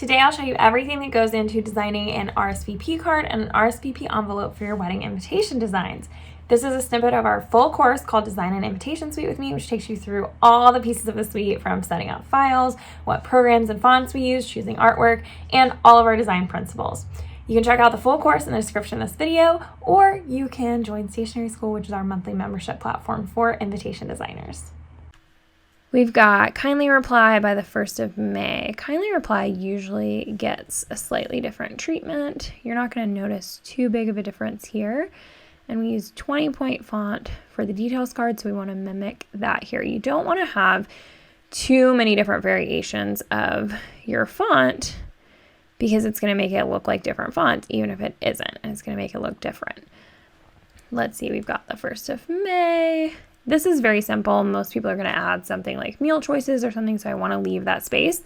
Today I'll show you everything that goes into designing an RSVP card and an RSVP envelope for your wedding invitation designs. This is a snippet of our full course called Design an Invitation Suite with Me, which takes you through all the pieces of the suite, from setting up files, what programs and fonts we use, choosing artwork, and all of our design principles. You can check out the full course in the description of this video, or you can join Stationery School, which is our monthly membership platform for invitation designers. We've got Kindly Reply by the 1st of May. Kindly Reply usually gets a slightly different treatment. You're not going to notice too big of a difference here. And we use 20-point font for the details card, so we want to mimic that here. You don't want to have too many different variations of your font because it's going to make it look like different fonts, even if it isn't, and it's going to make it look different. Let's see, we've got the 1st of May. This is very simple. Most people are going to add something like meal choices or something, so I want to leave that space.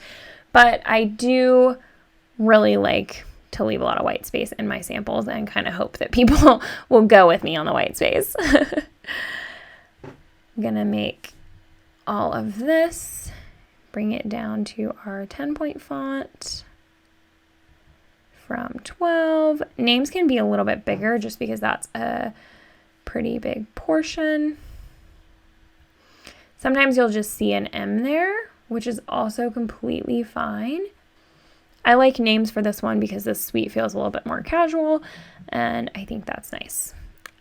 But I do really like to leave a lot of white space in my samples and kind of hope that people will go with me on the white space. I'm going to make all of this, bring it down to our 10-point font from 12. Names can be a little bit bigger just because that's a pretty big portion. Sometimes you'll just see an M there, which is also completely fine. I like names for this one because this suite feels a little bit more casual, and I think that's nice.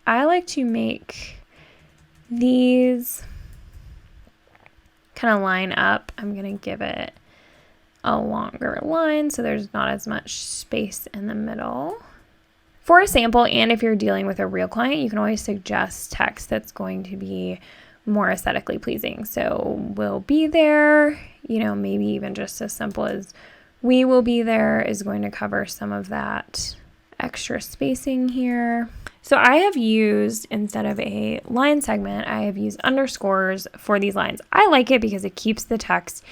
I like to make these kind of line up. I'm going to give it a longer line so there's not as much space in the middle. For a sample, and if you're dealing with a real client, you can always suggest text that's going to be more aesthetically pleasing. So we'll be there, maybe even just as simple as we will be there is going to cover some of that extra spacing here. So I have used, instead of a line segment, I have used underscores for these lines. I like it because it keeps the text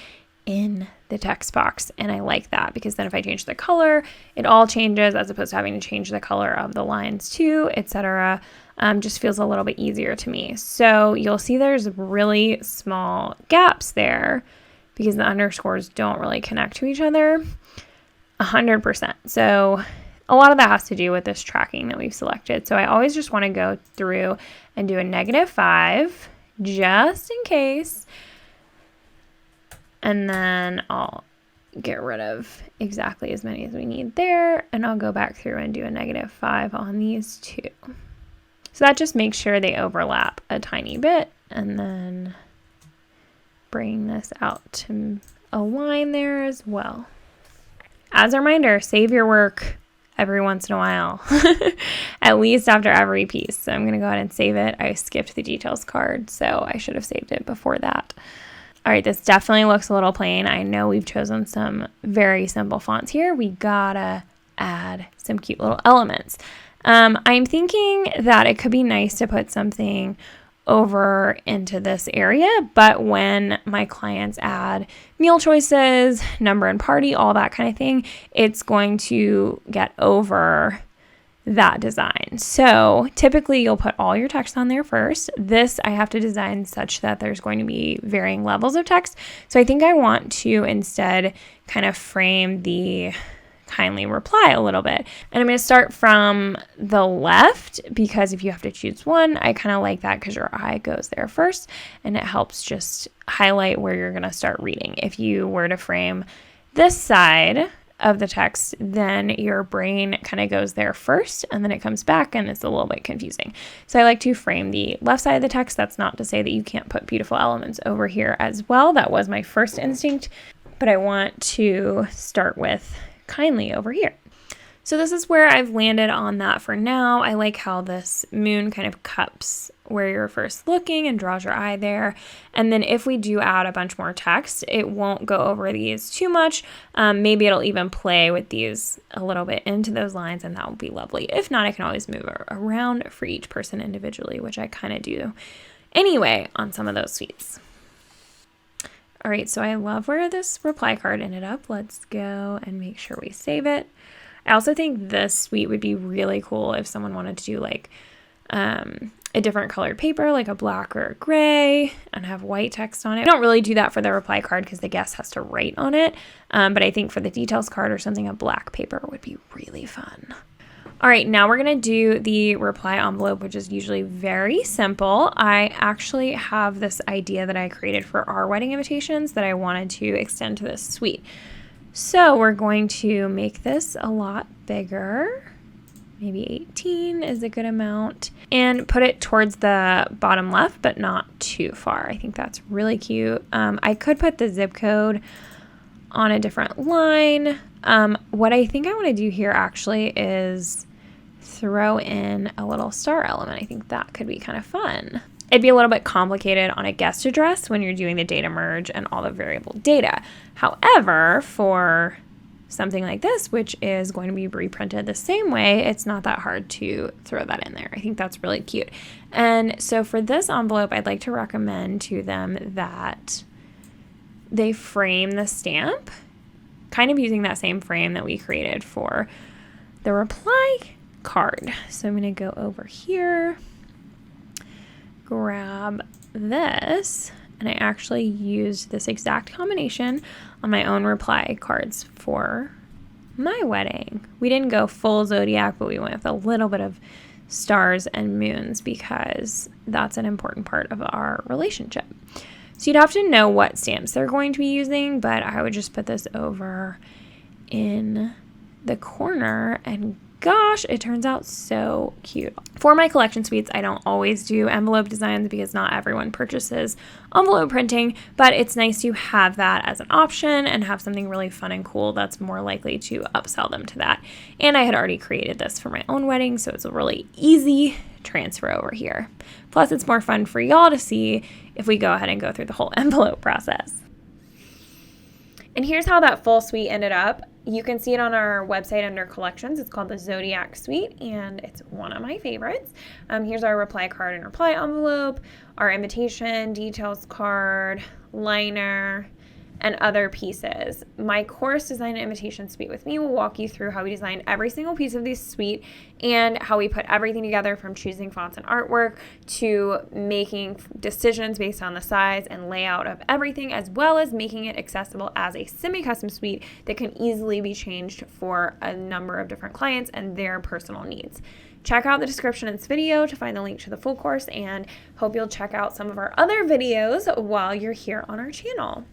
in the text box, and I like that because then if I change the color, it all changes as opposed to having to change the color of the lines too, etc. Just feels a little bit easier to me. So you'll see there's really small gaps there because the underscores don't really connect to each other 100%. So a lot of that has to do with this tracking that we've selected. So I always just want to go through and do a -5 just in case. And then I'll get rid of exactly as many as we need there. And I'll go back through and do a -5 on these two. So that just makes sure they overlap a tiny bit, and then bring this out to a line there as well. As a reminder, save your work every once in a while, at least after every piece. So I'm going to go ahead and save it. I skipped the details card, so I should have saved it before that. All right, this definitely looks a little plain. I know we've chosen some very simple fonts here. We gotta add some cute little elements. I'm thinking that it could be nice to put something over into this area, but when my clients add meal choices, number and party, all that kind of thing, it's going to get over that design. So typically you'll put all your text on there first. This I have to design such that there's going to be varying levels of text. So I think I want to instead kind of frame the Kindly Reply a little bit. And I'm going to start from the left because if you have to choose one, I kind of like that because your eye goes there first and it helps just highlight where you're going to start reading. If you were to frame this side of the text, then your brain kind of goes there first and then it comes back and it's a little bit confusing. So I like to frame the left side of the text. That's not to say that you can't put beautiful elements over here as well. That was my first instinct, but I want to start with Kindly over here. So this is where I've landed on that for now. I like how this moon kind of cups where you're first looking and draws your eye there. And then if we do add a bunch more text, it won't go over these too much. Maybe it'll even play with these a little bit into those lines, and that will be lovely. If not, I can always move it around for each person individually, which I kind of do anyway on some of those suites. All right, so I love where this reply card ended up. Let's go and make sure we save it. I also think this suite would be really cool if someone wanted to do like a different colored paper, like a black or a gray, and have white text on it. I don't really do that for the reply card because the guest has to write on it, but I think for the details card or something, a black paper would be really fun. All right, now we're going to do the reply envelope, which is usually very simple. I actually have this idea that I created for our wedding invitations that I wanted to extend to this suite. So we're going to make this a lot bigger. Maybe 18 is a good amount, and put it towards the bottom left, but not too far. I think that's really cute. I could put the zip code on a different line. What I think I want to do here actually is throw in a little star element. I think that could be kind of fun. It'd be a little bit complicated on a guest address when you're doing the data merge and all the variable data. However, for something like this, which is going to be reprinted the same way, it's not that hard to throw that in there. I think that's really cute. And so for this envelope, I'd like to recommend to them that they frame the stamp, kind of using that same frame that we created for the reply card. So I'm going to go over here, grab this, and I actually used this exact combination on my own reply cards for my wedding. We didn't go full zodiac, but we went with a little bit of stars and moons because that's an important part of our relationship. So you'd have to know what stamps they're going to be using, but I would just put this over in the corner, and gosh, it turns out so cute. For my collection suites, I don't always do envelope designs because not everyone purchases envelope printing, but it's nice to have that as an option and have something really fun and cool that's more likely to upsell them to that. And I had already created this for my own wedding, so it's a really easy transfer over here. Plus, it's more fun for y'all to see if we go ahead and go through the whole envelope process. And here's how that full suite ended up. You can see it on our website under collections. It's called the Zodiac Suite, and it's one of my favorites. Here's our reply card and reply envelope, our invitation, details card, liner, and other pieces. My course, Design an Invitation Suite with Me, will walk you through how we design every single piece of this suite and how we put everything together, from choosing fonts and artwork to making decisions based on the size and layout of everything, as well as making it accessible as a semi-custom suite that can easily be changed for a number of different clients and their personal needs. Check out the description in this video to find the link to the full course, and hope you'll check out some of our other videos while you're here on our channel.